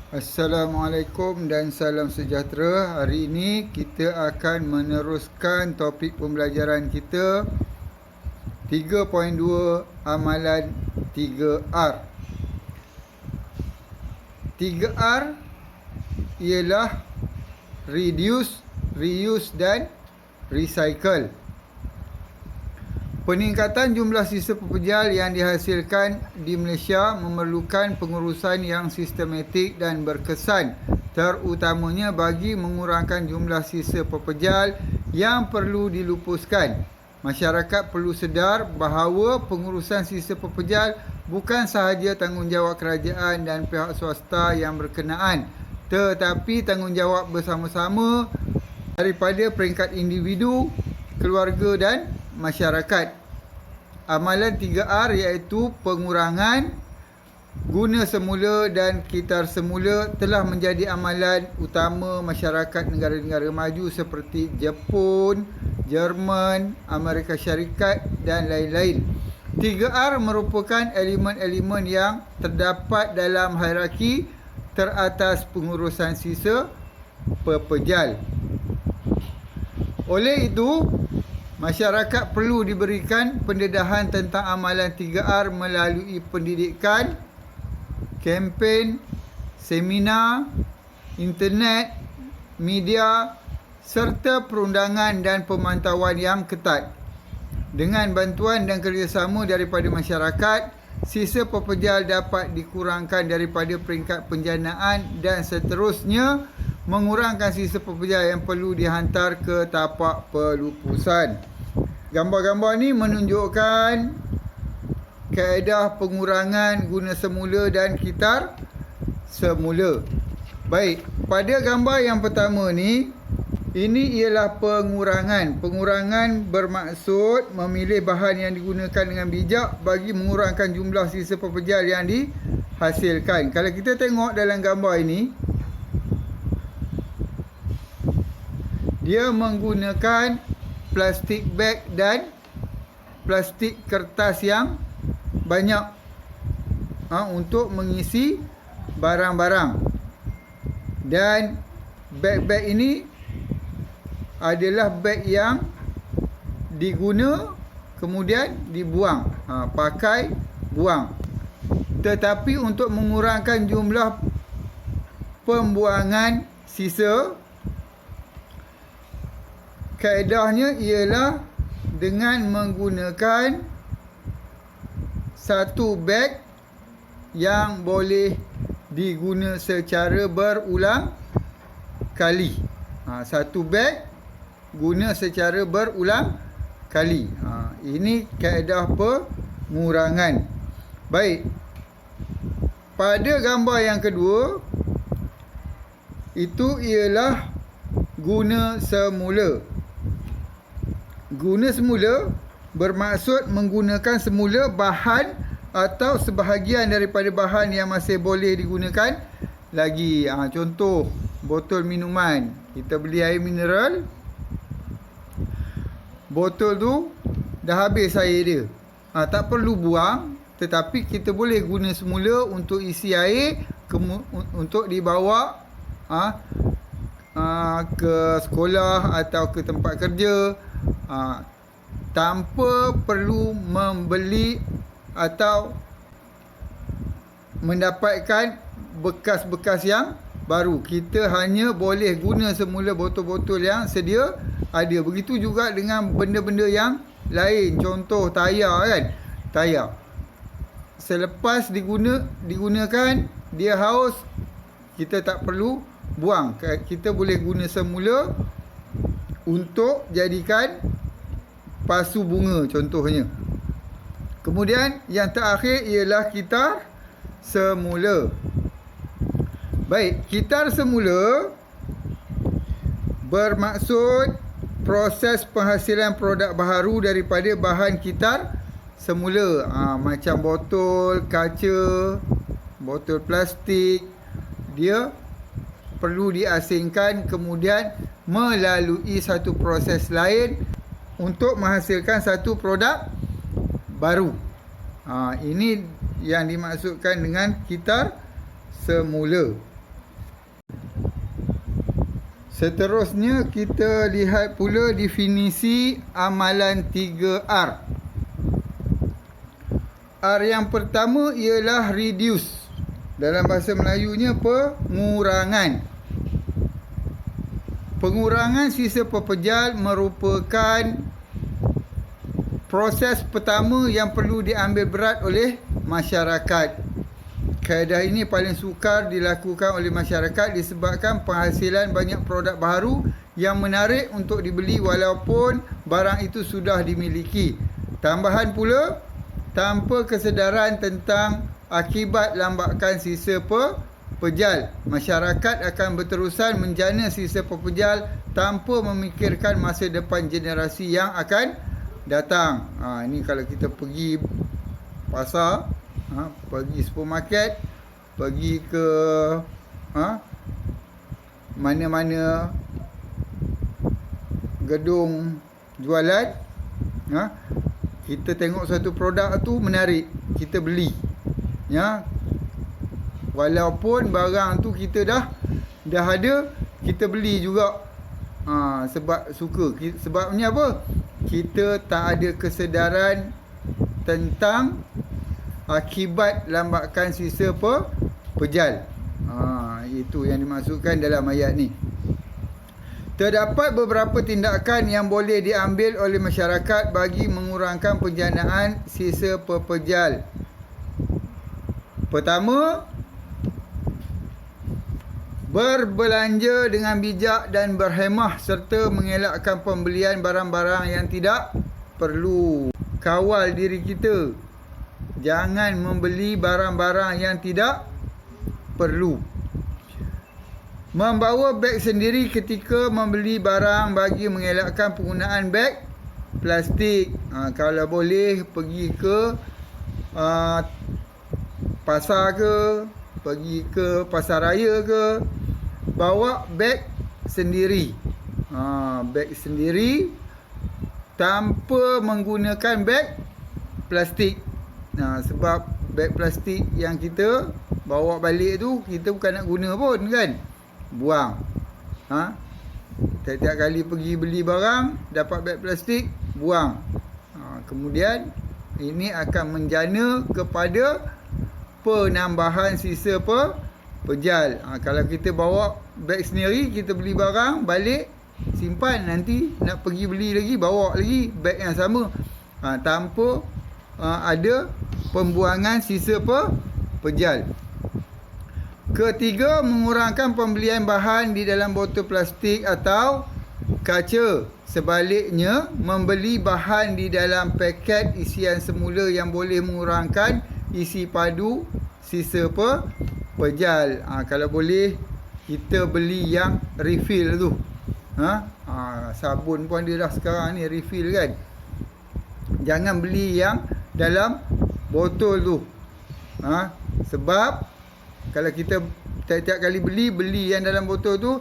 Assalamualaikum dan salam sejahtera. Hari ini kita akan meneruskan topik pembelajaran kita 3.2 amalan 3R. 3R ialah reduce, reuse dan recycle. Peningkatan jumlah sisa pepejal yang dihasilkan di Malaysia memerlukan pengurusan yang sistematik dan berkesan, terutamanya bagi mengurangkan jumlah sisa pepejal yang perlu dilupuskan. Masyarakat perlu sedar bahawa pengurusan sisa pepejal bukan sahaja tanggungjawab kerajaan dan pihak swasta yang berkenaan, tetapi tanggungjawab bersama-sama daripada peringkat individu, keluarga dan masyarakat. Amalan 3R iaitu pengurangan, guna semula dan kitar semula telah menjadi amalan utama masyarakat negara-negara maju seperti Jepun, Jerman, Amerika Syarikat dan lain-lain. 3R merupakan elemen-elemen yang terdapat dalam hierarki teratas pengurusan sisa pepejal. Oleh itu, masyarakat perlu diberikan pendedahan tentang amalan 3R melalui pendidikan, kempen, seminar, internet, media serta perundangan dan pemantauan yang ketat. Dengan bantuan dan kerjasama daripada masyarakat, sisa pepejal dapat dikurangkan daripada peringkat penjanaan dan seterusnya mengurangkan sisa pepejal yang perlu dihantar ke tapak pelupusan. Gambar-gambar ni menunjukkan kaedah pengurangan guna semula dan kitar semula. Baik, pada gambar yang pertama ni, ini ialah pengurangan. Pengurangan bermaksud memilih bahan yang digunakan dengan bijak bagi mengurangkan jumlah sisa pepejal yang dihasilkan. Kalau kita tengok dalam gambar ini, dia menggunakan plastik beg dan plastik kertas yang banyak untuk mengisi barang-barang. Dan beg-beg ini adalah beg yang diguna kemudian dibuang, pakai, buang. Tetapi untuk mengurangkan jumlah pembuangan sisa, kaedahnya ialah dengan menggunakan satu beg yang boleh diguna secara berulang kali. Satu beg guna secara berulang kali. Ini kaedah pengurangan. Baik. Pada gambar yang kedua, itu ialah guna semula. Guna semula bermaksud menggunakan semula bahan atau sebahagian daripada bahan yang masih boleh digunakan lagi. Contoh, botol minuman. Kita beli air mineral, botol tu dah habis air dia. Tak perlu buang, tetapi kita boleh guna semula untuk isi air untuk dibawa ke sekolah atau ke tempat kerja, tanpa perlu membeli atau mendapatkan bekas-bekas yang baru. Kita hanya boleh guna semula botol-botol yang sedia ada. Begitu juga dengan benda-benda yang lain. Contoh tayar kan. Tayar, selepas digunakan, dia haus, kita tak perlu buang. Kita boleh guna semula untuk jadikan pasu bunga contohnya. Kemudian yang terakhir ialah kitar semula. Baik, kitar semula bermaksud proses penghasilan produk baharu daripada bahan kitar semula. Macam botol kaca, botol plastik, dia perlu diasingkan kemudian melalui satu proses lain untuk menghasilkan satu produk baru. Ini yang dimaksudkan dengan kitar semula. Seterusnya kita lihat pula definisi amalan 3R. R yang pertama ialah reduce. Dalam bahasa Melayunya pengurangan. Pengurangan sisa pepejal merupakan proses pertama yang perlu diambil berat oleh masyarakat. Kaedah ini paling sukar dilakukan oleh masyarakat disebabkan penghasilan banyak produk baru yang menarik untuk dibeli walaupun barang itu sudah dimiliki. Tambahan pula, tanpa kesedaran tentang akibat lambakan sisa pepejal, masyarakat akan berterusan menjana sisa pepejal tanpa memikirkan masa depan generasi yang akan datang. Ini kalau kita pergi pasar, pergi supermarket, pergi ke mana-mana gedung jualan, kita tengok satu produk tu menarik, kita beli, walaupun barang tu kita dah ada, kita beli juga, sebab suka. Sebabnya apa? Kita tak ada kesedaran tentang akibat lambakan sisa pepejal. Itu yang dimaksudkan dalam ayat ni. Terdapat beberapa tindakan yang boleh diambil oleh masyarakat bagi mengurangkan penjanaan sisa pepejal. Pertama, berbelanja dengan bijak dan berhemah serta mengelakkan pembelian barang-barang yang tidak perlu. Kawal diri kita. Jangan membeli barang-barang yang tidak perlu. Membawa beg sendiri ketika membeli barang bagi mengelakkan penggunaan beg plastik. Kalau boleh pergi ke pasar ke, pergi ke pasar raya ke, bawa beg sendiri. Beg sendiri tanpa menggunakan beg plastik. Sebab beg plastik yang kita bawa balik tu, kita bukan nak guna pun kan, buang. Tiap-tiap kali pergi beli barang, dapat beg plastik, buang. Kemudian ini akan menjana kepada penambahan sisa pepejal. Kalau kita bawa beg sendiri, kita beli barang, balik, simpan, nanti nak pergi beli lagi, bawa lagi beg yang sama, tanpa ada pembuangan sisa pepejal. Ketiga, mengurangkan pembelian bahan di dalam botol plastik atau kaca. Sebaliknya, membeli bahan di dalam paket isian semula yang boleh mengurangkan isi padu sisa pepejal. Kalau boleh, kita beli yang refill tu. Sabun pun ada dah sekarang ni, refill kan. Jangan beli yang dalam botol tu. Sebab kalau kita tiap-tiap kali beli yang dalam botol tu,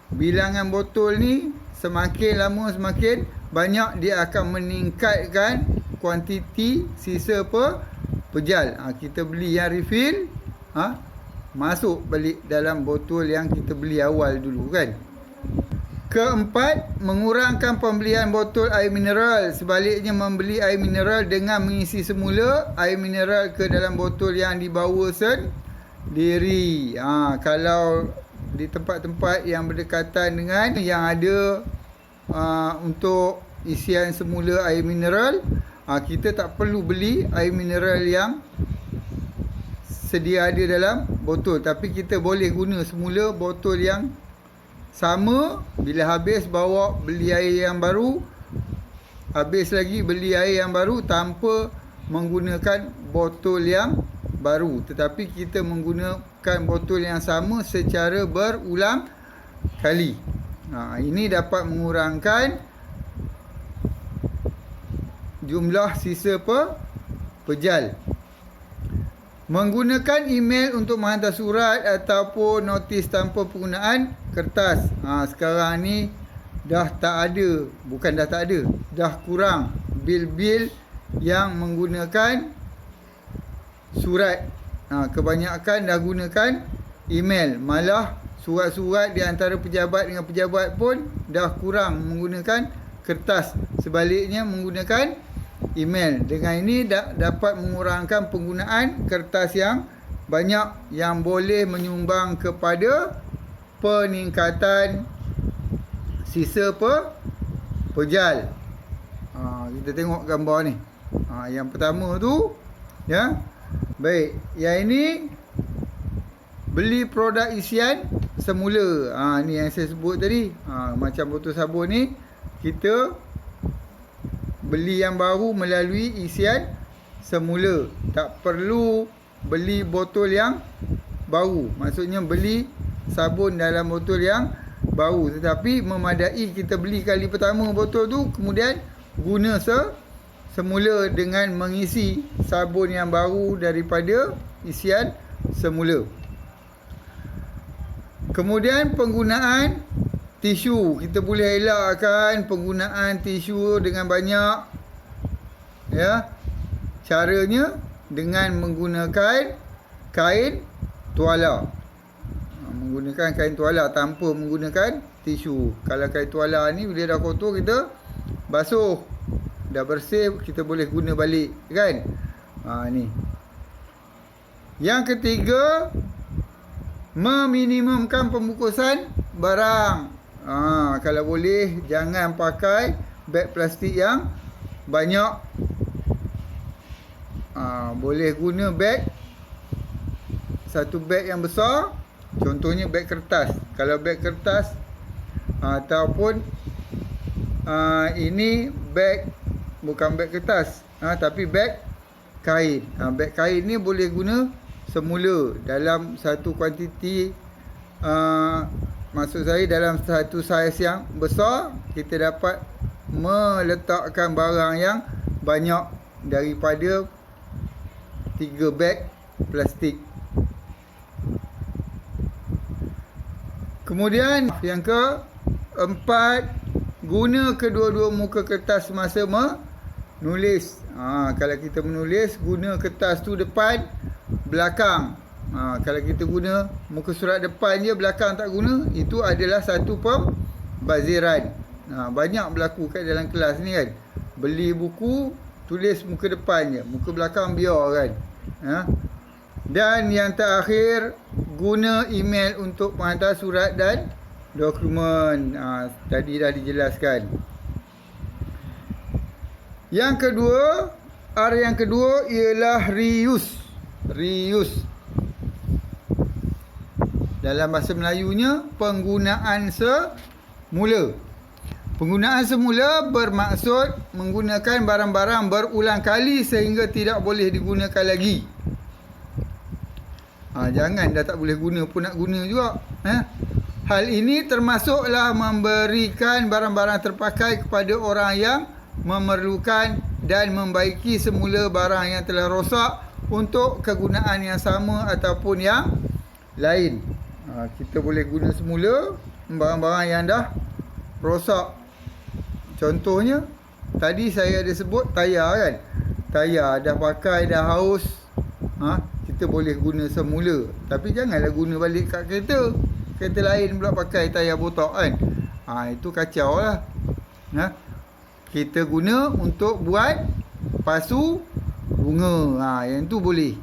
bilangan botol ni semakin lama semakin banyak, dia akan meningkatkan kuantiti sisa pepejal. Kita beli yang refill, masuk balik dalam botol yang kita beli awal dulu kan. Keempat, mengurangkan pembelian botol air mineral. Sebaliknya, membeli air mineral dengan mengisi semula air mineral ke dalam botol yang dibawa sendiri. Kalau di tempat-tempat yang berdekatan dengan yang ada untuk isian semula air mineral, kita tak perlu beli air mineral yang sedia ada dalam botol. Tapi kita boleh guna semula botol yang sama. Bila habis, bawa beli air yang baru, habis lagi beli air yang baru tanpa menggunakan botol yang baru, tetapi kita menggunakan botol yang sama secara berulang kali. Ini dapat mengurangkan jumlah sisa pepejal. Menggunakan email untuk menghantar surat ataupun notis tanpa penggunaan kertas. Sekarang ni dah tak ada, bukan dah tak ada, dah kurang bil-bil yang menggunakan surat. Kebanyakan dah gunakan email. Malah surat-surat di antara pejabat dengan pejabat pun dah kurang menggunakan kertas. Sebaliknya menggunakan email. Dengan ini dapat mengurangkan penggunaan kertas yang banyak, yang boleh menyumbang kepada peningkatan sisa pejal. Kita tengok gambar ni. Yang pertama tu, ya. Baik, yang ini beli produk isian semula. Ni yang saya sebut tadi. Macam botol sabun ni, kita beli yang baru melalui isian semula. Tak perlu beli botol yang baru. Maksudnya beli sabun dalam botol yang baru. Tetapi memadai kita beli kali pertama botol tu, kemudian guna semula dengan mengisi sabun yang baru daripada isian semula. Kemudian penggunaan tisu. Kita boleh elakkan penggunaan tisu dengan banyak, ya. Caranya dengan menggunakan kain tuala. Menggunakan kain tuala tanpa menggunakan tisu. Kalau kain tuala ni bila dah kotor, kita basuh, dah bersih, kita boleh guna balik, kan. Ni. Yang ketiga, meminimumkan pembungkusan barang. Kalau boleh jangan pakai beg plastik yang banyak. Boleh guna beg, satu beg yang besar. Contohnya beg kertas. Kalau beg kertas ataupun ini beg, bukan beg kertas, tapi beg kain. Beg kain ni boleh guna semula dalam satu kuantiti, maksud saya dalam satu saiz yang besar, kita dapat meletakkan barang yang banyak daripada 3 beg plastik. Kemudian yang keempat, guna kedua-dua muka kertas semasa menulis. Kalau kita menulis, guna kertas tu depan, belakang. Kalau kita guna muka surat depan je, belakang tak guna, itu adalah satu pembaziran. Banyak berlaku kat dalam kelas ni, kan. Beli buku, tulis muka depan je, muka belakang biar, kan. Dan yang terakhir, guna email untuk menghantar surat dan dokumen. Tadi dah dijelaskan. Yang kedua, R yang kedua ialah reuse. Reuse. Dalam bahasa Melayunya, penggunaan semula. Penggunaan semula bermaksud menggunakan barang-barang berulang kali sehingga tidak boleh digunakan lagi. Jangan dah tak boleh guna pun nak guna juga. Hal ini termasuklah memberikan barang-barang terpakai kepada orang yang memerlukan dan membaiki semula barang yang telah rosak untuk kegunaan yang sama ataupun yang lain. Kita boleh guna semula barang-barang yang dah rosak. Contohnya, tadi saya ada sebut tayar, kan. Tayar dah pakai, dah haus, kita boleh guna semula. Tapi janganlah guna balik kat kereta. Kereta lain pula pakai tayar botak, kan. Itu kacau lah. Kita guna untuk buat pasu bunga. Yang tu boleh.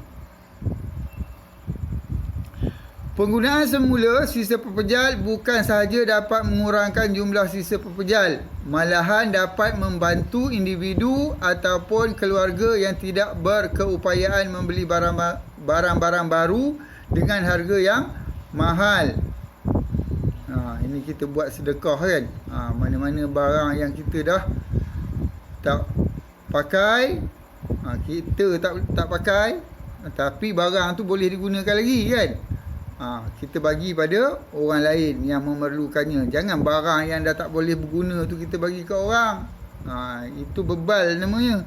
Penggunaan semula sisa pepejal bukan sahaja dapat mengurangkan jumlah sisa pepejal, malahan dapat membantu individu ataupun keluarga yang tidak berkeupayaan membeli barang-barang baru dengan harga yang mahal. Ini kita buat sedekah, kan. Mana-mana barang yang kita dah tak pakai, kita tak pakai, tapi barang tu boleh digunakan lagi, kan. Kita bagi pada orang lain yang memerlukannya. Jangan barang yang dah tak boleh berguna tu kita bagi ke orang. Itu bebal namanya.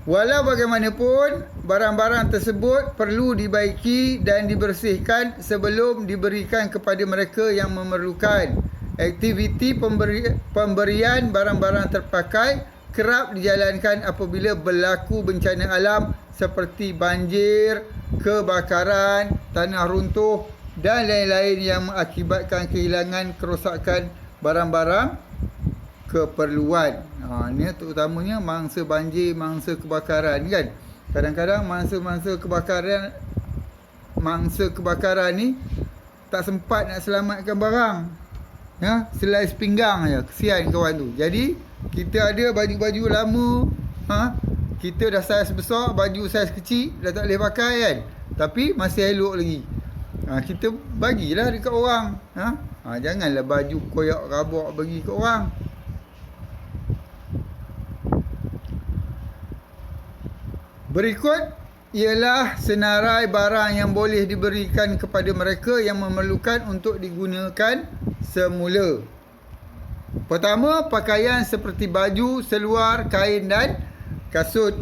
Walau bagaimanapun, barang-barang tersebut perlu dibaiki dan dibersihkan sebelum diberikan kepada mereka yang memerlukan. Aktiviti pemberian barang-barang terpakai kerap dijalankan apabila berlaku bencana alam seperti banjir, kebakaran, tanah runtuh dan lain-lain yang mengakibatkan kehilangan, kerosakan barang-barang keperluan. Ini terutamanya mangsa banjir, mangsa kebakaran kan. Kadang-kadang mangsa kebakaran ni tak sempat nak selamatkan barang. Ya, selai sepinggang je. Kesian kawan tu. Jadi kita ada baju-baju lama, kita dah saiz besar, baju saiz kecil dah tak boleh pakai kan. Tapi masih elok lagi. Kita bagilah dekat orang. Janganlah baju koyak rabak bagi kat orang. Berikut ialah senarai barang yang boleh diberikan kepada mereka yang memerlukan untuk digunakan semula. Pertama, pakaian seperti baju, seluar, kain dan kasut.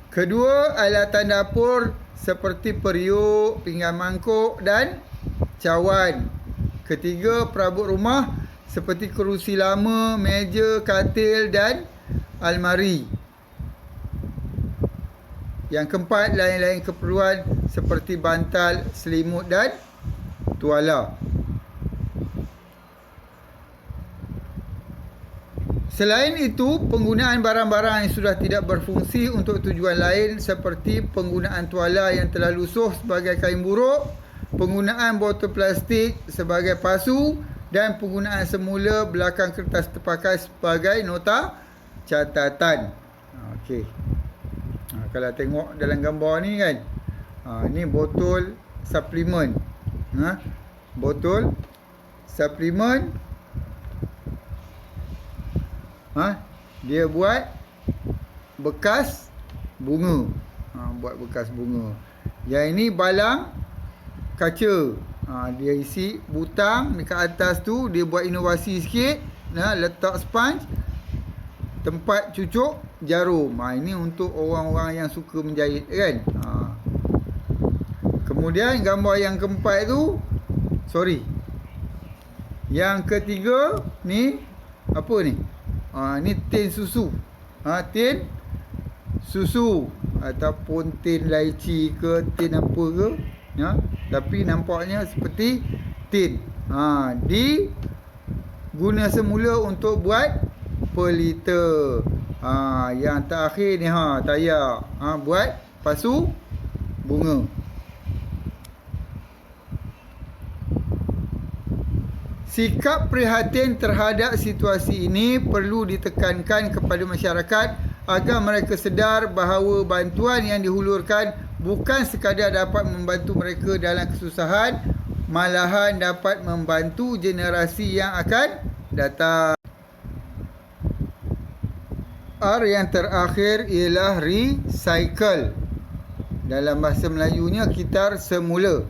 Kedua, alatan dapur seperti periuk, pinggan mangkuk dan cawan. Ketiga, perabot rumah seperti kerusi lama, meja, katil dan almari. Yang keempat, lain-lain keperluan seperti bantal, selimut dan tuala. Selain itu, penggunaan barang-barang yang sudah tidak berfungsi untuk tujuan lain seperti penggunaan tuala yang telah lusuh sebagai kain buruk, penggunaan botol plastik sebagai pasu dan penggunaan semula belakang kertas terpakai sebagai nota catatan. Okey. Kalau tengok dalam gambar ni kan, ni botol suplemen. Botol suplemen. Dia buat bekas bunga. Buat bekas bunga. Yang ini balang kaca. Dia isi butang dekat atas tu. Dia buat inovasi sikit. Letak sponge, tempat cucuk jarum. Ini untuk orang-orang yang suka menjahit kan. Kemudian gambar yang keempat tu, yang ketiga ni apa ni? Ni tin susu. Tin susu ataupun tin laici ke, tin apa ke, tapi nampaknya seperti tin. Diguna semula untuk buat pelita. Yang terakhir ni tayak. Buat pasu bunga. Sikap prihatin terhadap situasi ini perlu ditekankan kepada masyarakat agar mereka sedar bahawa bantuan yang dihulurkan bukan sekadar dapat membantu mereka dalam kesusahan, malahan dapat membantu generasi yang akan datang. R yang terakhir ialah recycle. Dalam bahasa Melayunya, kitar semula.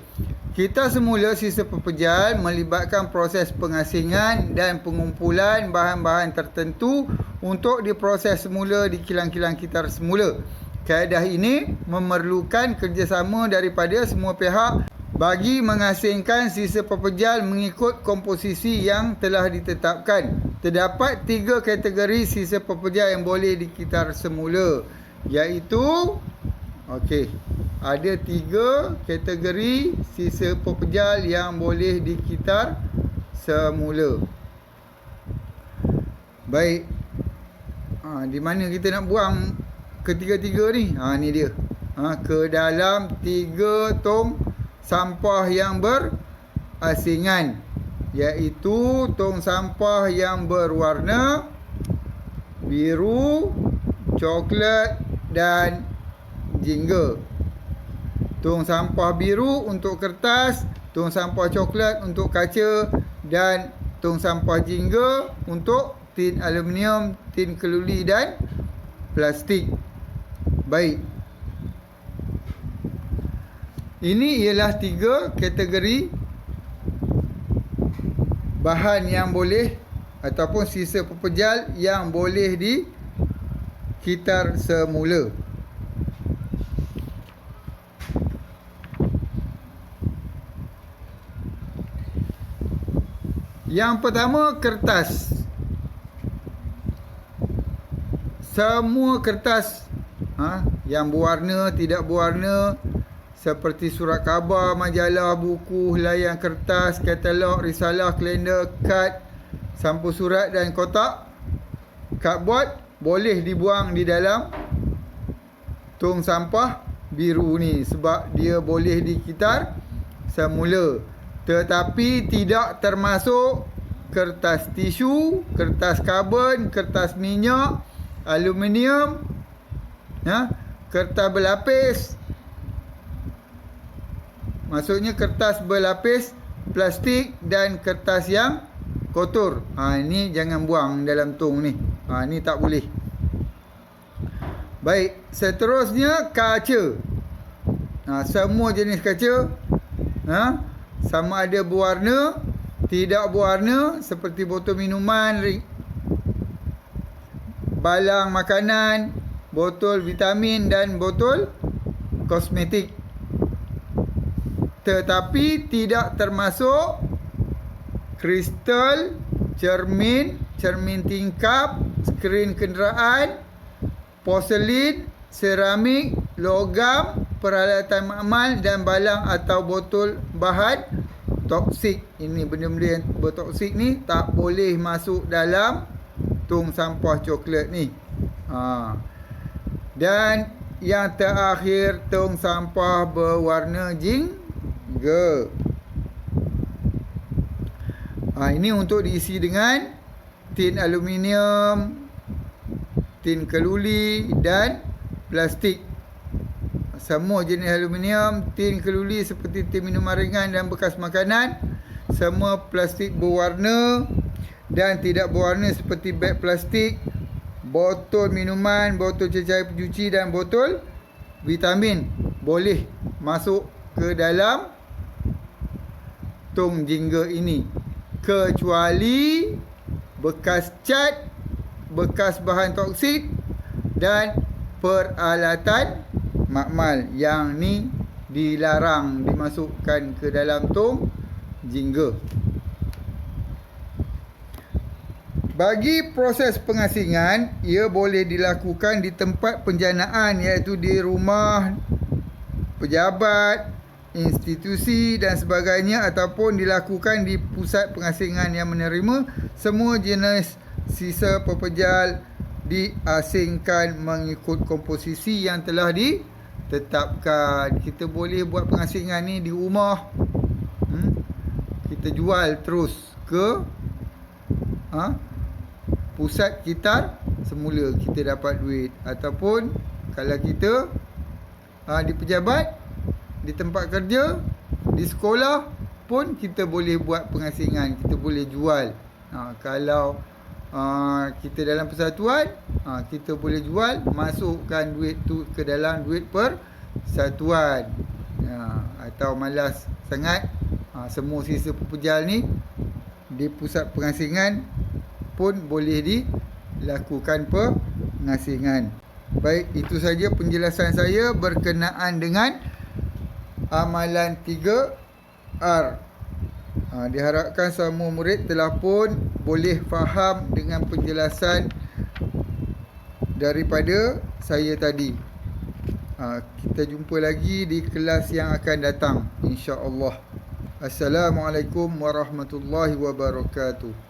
Kitar semula sisa pepejal melibatkan proses pengasingan dan pengumpulan bahan-bahan tertentu untuk diproses semula di kilang-kilang kitar semula. Kaedah ini memerlukan kerjasama daripada semua pihak bagi mengasingkan sisa pepejal mengikut komposisi yang telah ditetapkan. Terdapat 3 kategori sisa pepejal yang boleh dikitar semula, iaitu ada 3 kategori sisa pepejal yang boleh dikitar semula. Baik. Di mana kita nak buang ketiga-tiga ni? Ni dia. Ke dalam 3 tong sampah yang berasingan, iaitu tong sampah yang berwarna biru, coklat dan jingga. Tong sampah biru untuk kertas, tong sampah coklat untuk kaca dan tong sampah jingga untuk tin aluminium, tin keluli dan plastik. Baik. Ini ialah 3 kategori bahan yang boleh ataupun sisa pepejal yang boleh dikitar semula. Yang pertama, kertas. Semua kertas, yang berwarna, tidak berwarna, seperti surat khabar, majalah, buku, helaian kertas, katalog, risalah, kalender, kad, sampul surat dan kotak cardboard boleh dibuang di dalam tong sampah biru ni sebab dia boleh dikitar semula. Tetapi tidak termasuk kertas tisu, kertas karbon, kertas minyak, aluminium, kertas berlapis. Maksudnya kertas berlapis, plastik dan kertas yang kotor. Ini jangan buang dalam tong ni. Ni tak boleh. Baik, seterusnya kaca. Semua jenis kaca, sama ada berwarna, tidak berwarna, seperti botol minuman, balang makanan, botol vitamin dan botol kosmetik. Tetapi tidak termasuk kristal, cermin, cermin tingkap, skrin kenderaan, porselin, seramik, logam, peralatan makmal dan balang atau botol bahan toksik. Ini benda-benda yang bertoksik ni tak boleh masuk dalam tong sampah coklat ni. Dan yang terakhir, tong sampah berwarna jingga. Ini untuk diisi dengan tin aluminium, tin keluli dan plastik. Semua jenis aluminium, tin keluli seperti tin minuman ringan dan bekas makanan, semua plastik berwarna dan tidak berwarna seperti beg plastik, botol minuman, botol cecair pencuci dan botol vitamin boleh masuk ke dalam tong jingga ini, kecuali bekas cat, bekas bahan toksik dan peralatan makmal. Yang ni dilarang dimasukkan ke dalam tong jingga. Bagi proses pengasingan, ia boleh dilakukan di tempat penjanaan, iaitu di rumah pejabat, institusi dan sebagainya, ataupun dilakukan di pusat pengasingan yang menerima semua jenis sisa pepejal diasingkan mengikut komposisi yang telah ditetapkan. Kita boleh buat pengasingan ni di rumah, kita jual terus ke pusat kitar semula, kita dapat duit. Ataupun kalau kita di pejabat, di tempat kerja, di sekolah pun kita boleh buat pengasingan, kita boleh jual. Kalau kita dalam persatuan, kita boleh jual, masukkan duit tu ke dalam duit persatuan. Atau malas sangat, semua sisa pepejal ni di pusat pengasingan pun boleh dilakukan pengasingan. Baik, itu saja penjelasan saya berkenaan dengan amalan 3R. Diharapkan semua murid telah pun boleh faham dengan penjelasan daripada saya tadi. Kita jumpa lagi di kelas yang akan datang, insya-Allah. Assalamualaikum warahmatullahi wabarakatuh.